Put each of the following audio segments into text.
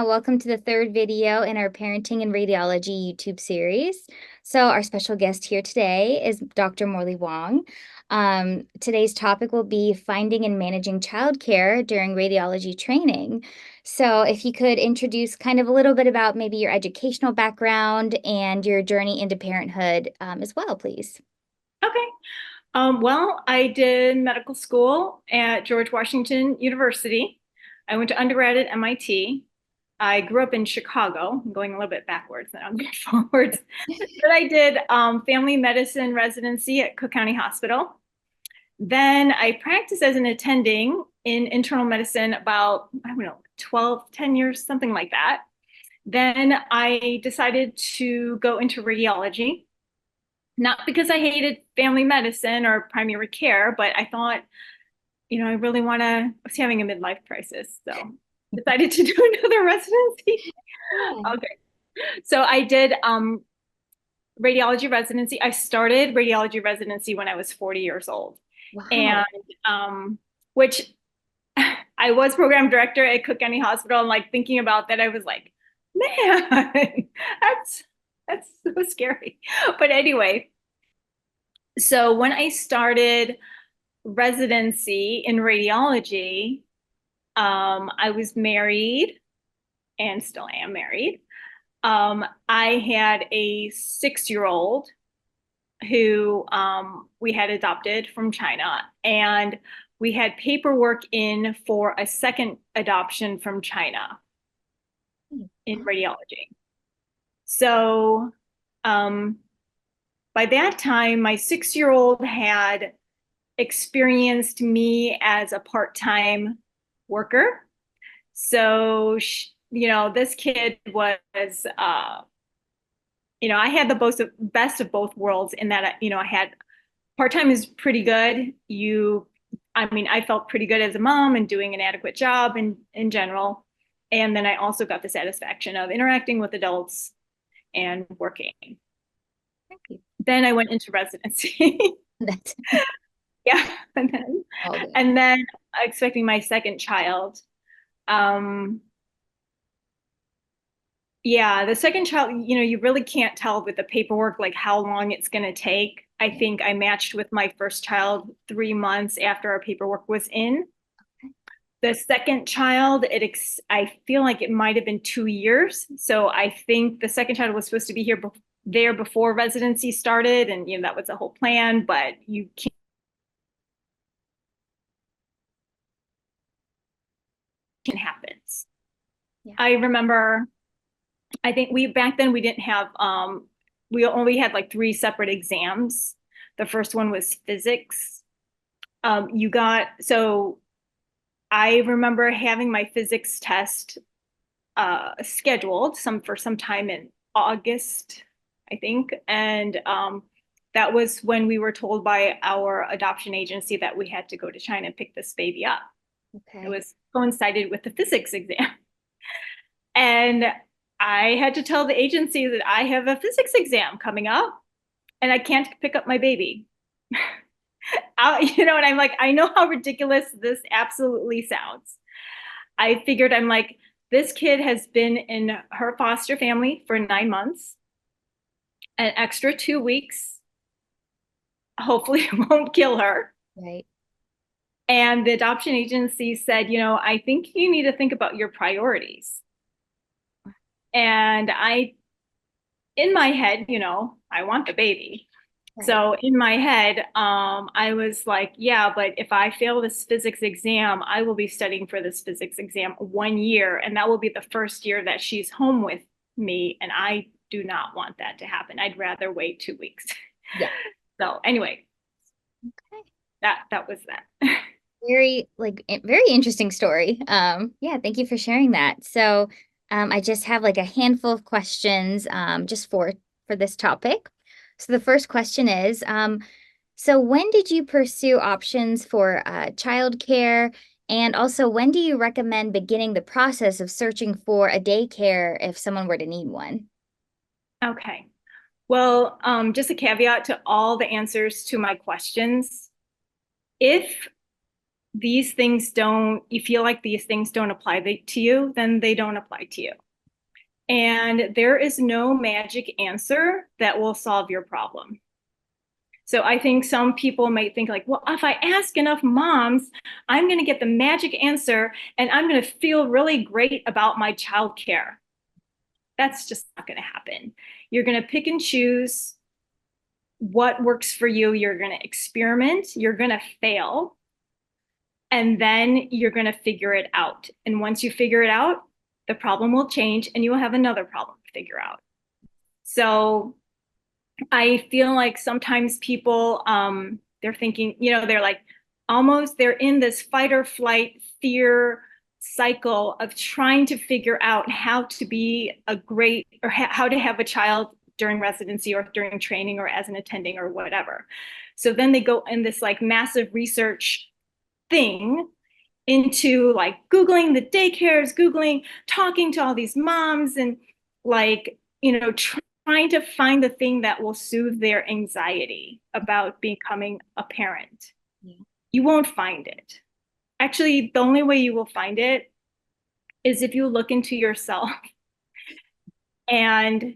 welcome to the third video in our Parenting and Radiology YouTube series. So our special guest here today is Dr. Molly Wong. Today's topic will be finding and managing childcare during radiology training. So if you could introduce kind of a little bit about maybe your educational background and your journey into parenthood as well, please. Okay. Well, I did medical school at George Washington University. I went to undergrad at MIT. I grew up in Chicago. I'm going a little bit backwards, then I'm going forwards. But I did family medicine residency at Cook County Hospital. Then I practiced as an attending in internal medicine about, 10 years, something like that. Then I decided to go into radiology. Not because I hated family medicine or primary care, but I thought, I really I was having a midlife crisis. So decided to do another residency. Yeah. Okay. So I did radiology residency. I started radiology residency when I was 40 years old. And Wow. which I was program director at Cook County Hospital, and like thinking about that, I was like, man, that's so scary. But anyway, so when I started residency in radiology, I was married and still am married. I had a 6-year-old who we had adopted from China, and we had paperwork in for a second adoption from China in radiology. So by that time, my 6-year-old had experienced me as a part-time worker. So, this kid was, I had the best of both worlds in that, I had part-time is pretty good. I felt pretty good as a mom and doing an adequate job in general. And then I also got the satisfaction of interacting with adults and working. Thank you. Then I went into residency. That's Yeah. all good. And then expecting my second child. Um, yeah, the second child, you really can't tell with the paperwork like how long it's going to take. I think I matched with my first child 3 months after our paperwork was in. The second child, I feel like it might have been 2 years. So I think the second child was supposed to be there before residency started, and that was the whole plan. But you can't happens. Yeah. I remember. I think back then we didn't have we only had like 3 separate exams. The first one was physics. So I remember having my physics test scheduled for some time in August, I think. And that was when we were told by our adoption agency that we had to go to China and pick this baby up. It Okay. was coincided with the physics exam. And I had to tell the agency that I have a physics exam coming up and I can't pick up my baby. And I'm like, I know how ridiculous this absolutely sounds. I figured, I'm like, this kid has been in her foster family for 9 months, an extra 2 weeks. Hopefully, it won't kill her. Right. And the adoption agency said, I think you need to think about your priorities. And in my head, I want the baby. Right. So in my head, I was like, yeah, but if I fail this physics exam, I will be studying for this physics exam 1 year, and that will be the first year that she's home with me. And I do not want that to happen. I'd rather wait 2 weeks. Yeah. So anyway, Okay. that was that. Very interesting story. Yeah, thank you for sharing that. So, I just have like a handful of questions just for this topic. So the first question is, so when did you pursue options for childcare? And also, when do you recommend beginning the process of searching for a daycare if someone were to need one? Okay. Well, just a caveat to all the answers to my questions. If these things don't, you feel like these things don't apply to you, then they don't apply to you. And there is no magic answer that will solve your problem. So I think some people might think like, well, if I ask enough moms, I'm going to get the magic answer and I'm going to feel really great about my childcare. That's just not going to happen. You're going to pick and choose what works for you. You're going to experiment. You're going to fail. And then you're going to figure it out. And once you figure it out, the problem will change and you will have another problem to figure out. So I feel like sometimes people, they're thinking, they're like they're in this fight or flight fear cycle of trying to figure out how to be a great or how to have a child during residency or during training or as an attending or whatever. So then they go in this like massive research thing into like Googling the daycares, talking to all these moms and like, trying to find the thing that will soothe their anxiety about becoming a parent. Yeah. You won't find it. Actually, the only way you will find it is if you look into yourself and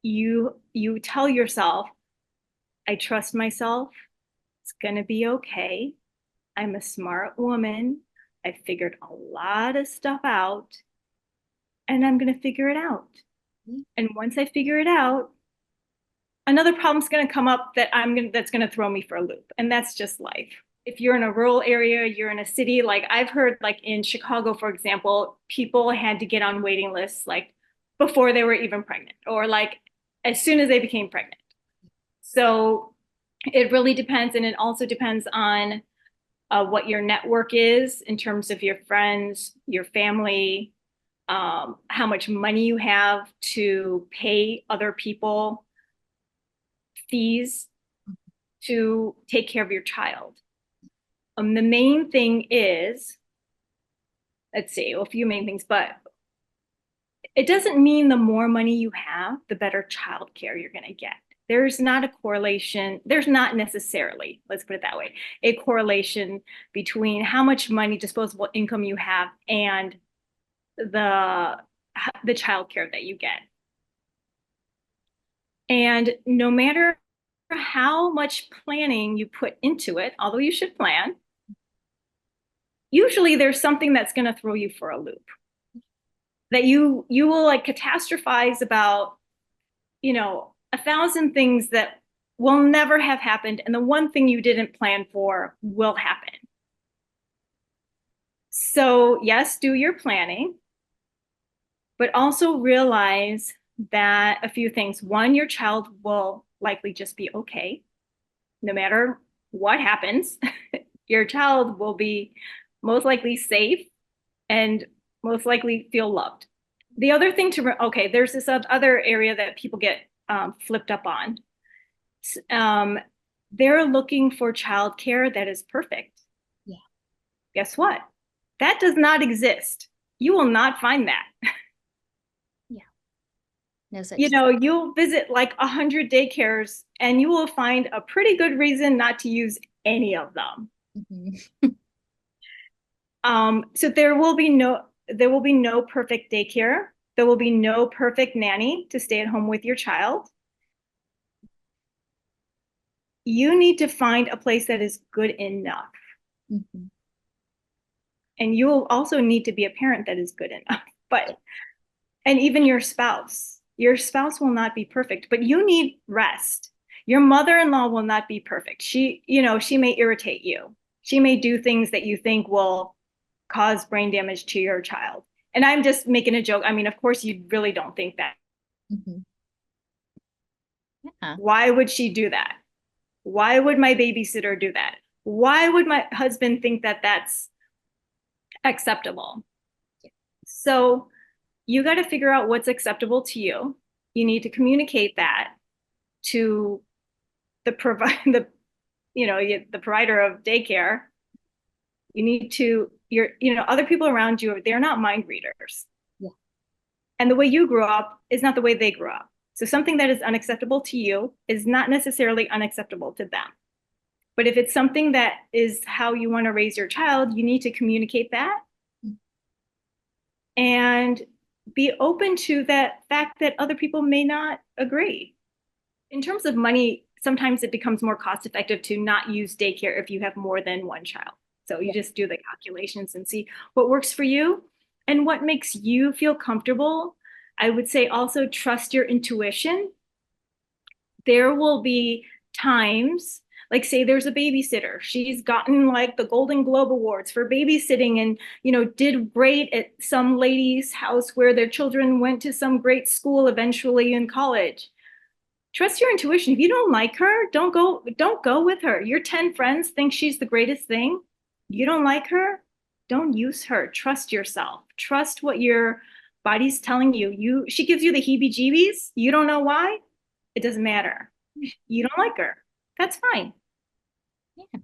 you tell yourself, I trust myself. It's going to be okay. I'm a smart woman. I figured a lot of stuff out and I'm going to figure it out. And once I figure it out, another problem's going to come up that's going to throw me for a loop. And that's just life. If you're in a rural area, you're in a city, like I've heard like in Chicago, for example, people had to get on waiting lists like before they were even pregnant or like as soon as they became pregnant. So it really depends. And it also depends on what your network is in terms of your friends, your family, how much money you have to pay other people fees to take care of your child. The main thing is, let's see, a few main things, but it doesn't mean the more money you have, the better childcare you're going to get. There's not a correlation. There's not necessarily, let's put it that way, a correlation between how much money, disposable income you have and the childcare that you get. And no matter how much planning you put into it, although you should plan, usually there's something that's going to throw you for a loop. That you will like catastrophize about, 1,000 things that will never have happened, and the one thing you didn't plan for will happen. So yes, do your planning, but also realize that a few things. One, your child will likely just be okay. No matter what happens, your child will be most likely safe and most likely feel loved. The other thing there's this other area that people get flipped up on. They're looking for childcare that is perfect. Yeah. Guess what? That does not exist. You will not find that. Yeah. No such you'll visit like 100 daycares and you will find a pretty good reason not to use any of them. Mm-hmm. So there will be no perfect daycare. There will be no perfect nanny to stay at home with your child. You need to find a place that is good enough. Mm-hmm. And you will also need to be a parent that is good enough. And even your spouse will not be perfect, but you need rest. Your mother-in-law will not be perfect. She may irritate you. She may do things that you think will cause brain damage to your child. And I'm just making a joke. I mean, of course, you really don't think that. Mm-hmm. Yeah. Why would she do that? Why would my babysitter do that? Why would my husband think that that's acceptable? Yeah. So you got to figure out what's acceptable to you. You need to communicate that to the provider of daycare. You need to, other people around you, they're not mind readers. Yeah. And the way you grew up is not the way they grew up. So something that is unacceptable to you is not necessarily unacceptable to them. But if it's something that is how you want to raise your child, you need to communicate that and be open to that fact that other people may not agree. In terms of money, sometimes it becomes more cost effective to not use daycare if you have more than one child. So you just do the calculations and see what works for you and what makes you feel comfortable. I would say also trust your intuition. There will be times, like say there's a babysitter. She's gotten like the Golden Globe Awards for babysitting and, did great at some lady's house where their children went to some great school eventually in college. Trust your intuition. If you don't like her, don't go with her. Your 10 friends think she's the greatest thing. You don't like her, don't use her. Trust yourself. Trust what your body's telling you. She gives you the heebie-jeebies. You don't know why. It doesn't matter. You don't like her. That's fine. Yeah.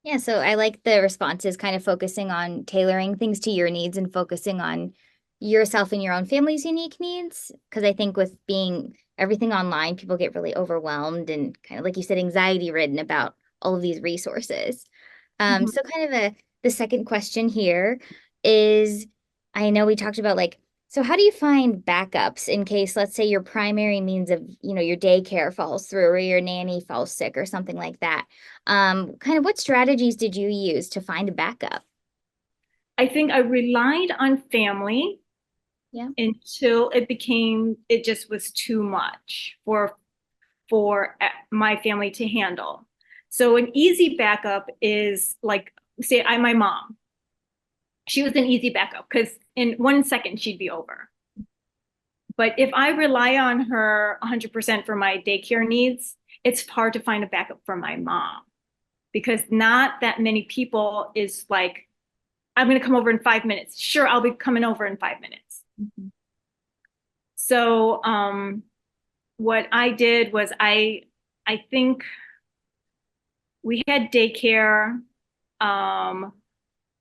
Yeah, so I like the responses kind of focusing on tailoring things to your needs and focusing on yourself and your own family's unique needs. Because I think with being everything online, people get really overwhelmed and kind of, like you said, anxiety ridden about all of these resources. So kind of the second question here is, I know we talked about like, so how do you find backups in case, let's say, your primary means of, your daycare falls through or your nanny falls sick or something like that? Kind of what strategies did you use to find a backup? I think I relied on family Yeah. until it just was too much for my family to handle. So an easy backup is like, say, my mom. She was an easy backup because in 1 second she'd be over. But if I rely on her 100% for my daycare needs, it's hard to find a backup for my mom because not that many people is like, I'm going to come over in 5 minutes. Sure, I'll be coming over in 5 minutes. Mm-hmm. So what I did was I think we had daycare.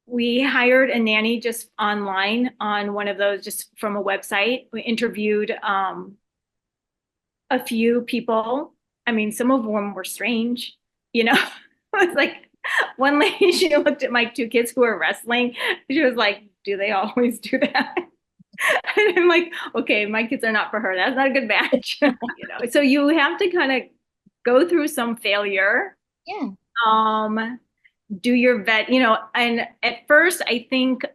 We hired a nanny just online on one of those, just from a website. We interviewed a few people. I mean, some of them were strange, you know. It's like one lady, she looked at my two kids who were wrestling. She was like, do they always do that? And I'm like, okay, my kids are not for her. That's not a good match. So you have to kind of go through some failure. Yeah. Do your vet, and at first I think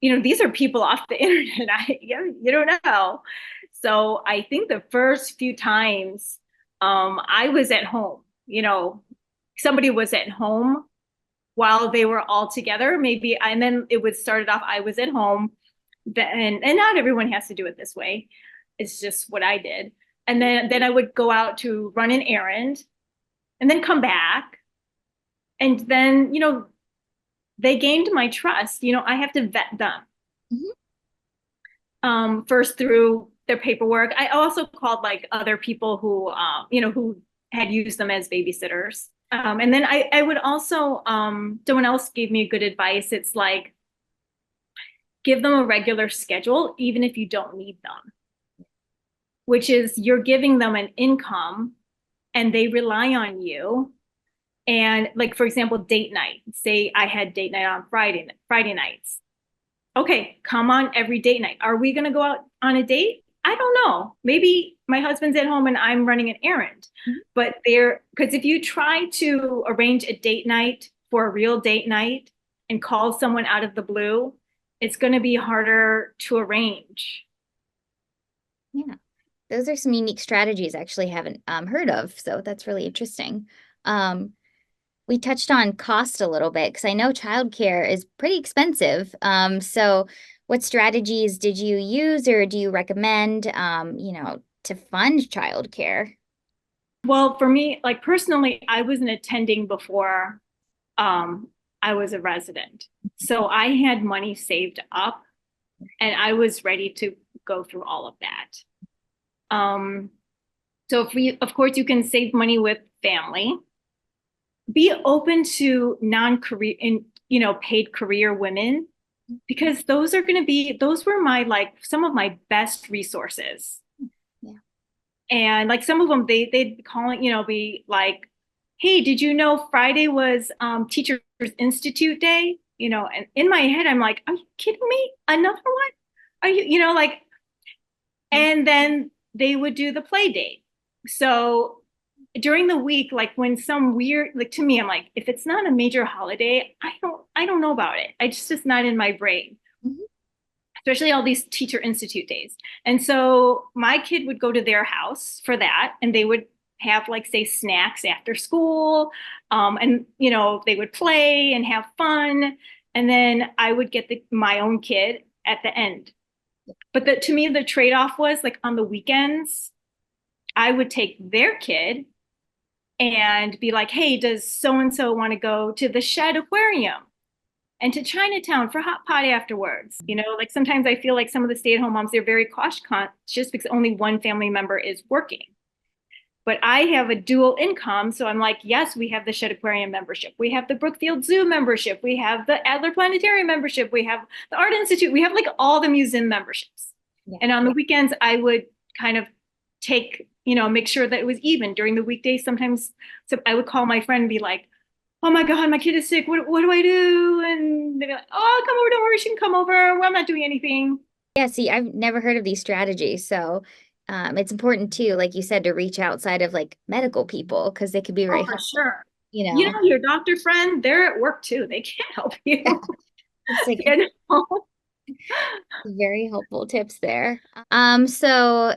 these are people off the internet. You don't know. So I think the first few times I was at home, somebody was at home while they were all together, maybe, and then it would start it off, I was at home, and not everyone has to do it this way. It's just what I did. And then I would go out to run an errand and then come back. And then, they gained my trust. I have to vet them. Mm-hmm. First through their paperwork. I also called like other people who, who had used them as babysitters. And then I would also, someone else gave me good advice. It's like, give them a regular schedule, even if you don't need them, which is you're giving them an income and they rely on you. And like, for example, date night, say I had date night on Friday nights. Okay, come on every date night. Are we going to go out on a date? I don't know. Maybe my husband's at home and I'm running an errand. But because if you try to arrange a date night for a real date night and call someone out of the blue, it's going to be harder to arrange. Yeah. Those are some unique strategies I actually haven't heard of. So that's really interesting. We touched on cost a little bit because I know childcare is pretty expensive. So what strategies did you use or do you recommend, to fund childcare? Well, for me, like personally, I was an attending before I was a resident. So I had money saved up and I was ready to go through all of that. So of course, you can save money with family. Be open to non-career and paid career women, because those were my some of my best resources. Yeah. And like some of them they'd call it, be like, hey, did you know Friday was Teachers Institute Day? And in my head, I'm like, are you kidding me? Another one? Are you, and then they would do the play date. So during the week, like when some weird, like to me, I'm like, if it's not a major holiday, I don't know about it. It's just not in my brain, Mhm. especially all these Teacher Institute days. And so my kid would go to their house for that, and they would have like say snacks after school, and they would play and have fun, and then I would get my own kid at the end. But to me, the trade-off was like on the weekends, I would take their kid and be like, hey, does so and so want to go to the Shed Aquarium and to Chinatown for hot pot afterwards? Like sometimes I feel like some of the stay-at-home moms, they're very cost conscious because only one family member is working. But I have a dual income. So I'm like, yes, we have the Shed Aquarium membership. We have the Brookfield Zoo membership. We have the Adler Planetarium membership. We have the Art Institute. We have like all the museum memberships. Yeah. And on the weekends, I would kind of make sure that it was even. During the weekdays, sometimes so I would call my friend and be like, oh my God, my kid is sick. What do I do? And they'd be like, oh, come over. Don't worry. She can come over. Well, I'm not doing anything. Yeah, see, I've never heard of these strategies. So it's important too, like you said, to reach outside of like medical people because they could be Oh, very for helpful, sure. you know. Your doctor friend, they're at work too. They can't help you. Yeah, it's like you know? very helpful tips there. So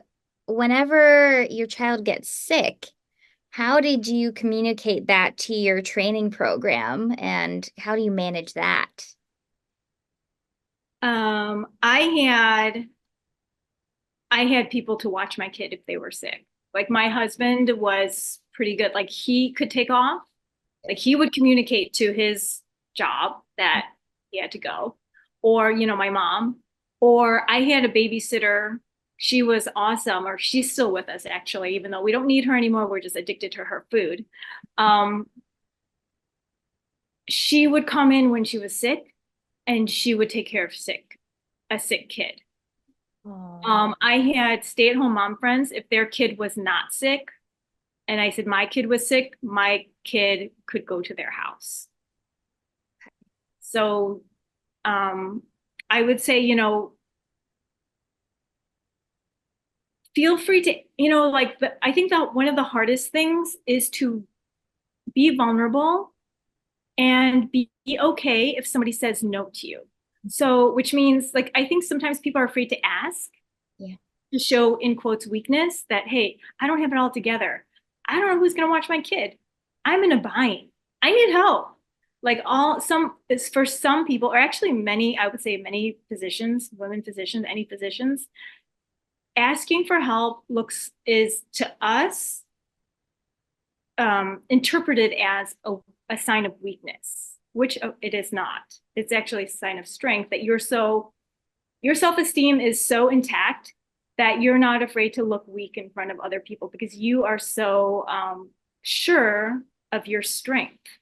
whenever your child gets sick, how did you communicate that to your training program and how do you manage that? Um, I had I had people to watch my kid if they were sick. Like my husband was pretty good. Like he could take off. Like he would communicate to his job that he had to go, or my mom, or I had a babysitter. She was awesome, or she's still with us actually, even though we don't need her anymore. We're just addicted to her food. Um, she would come in when she was sick, and she would take care of a sick kid. Oh, I had stay-at-home mom friends. If their kid was not sick, and I said my kid was sick, my kid could go to their house. So I would say, feel free to, I think that one of the hardest things is to be vulnerable and be okay if somebody says no to you. So, which means like, I think sometimes people are afraid to ask, yeah. to show in quotes weakness that, hey, I don't have it all together. I don't know who's going to watch my kid. I'm in a bind. I need help. Like all some is for some people, or actually many, I would say many physicians, women physicians, any physicians, asking for help is to us interpreted as a sign of weakness, which it is not. It's actually a sign of strength that your self-esteem is so intact that you're not afraid to look weak in front of other people because you are so sure of your strength.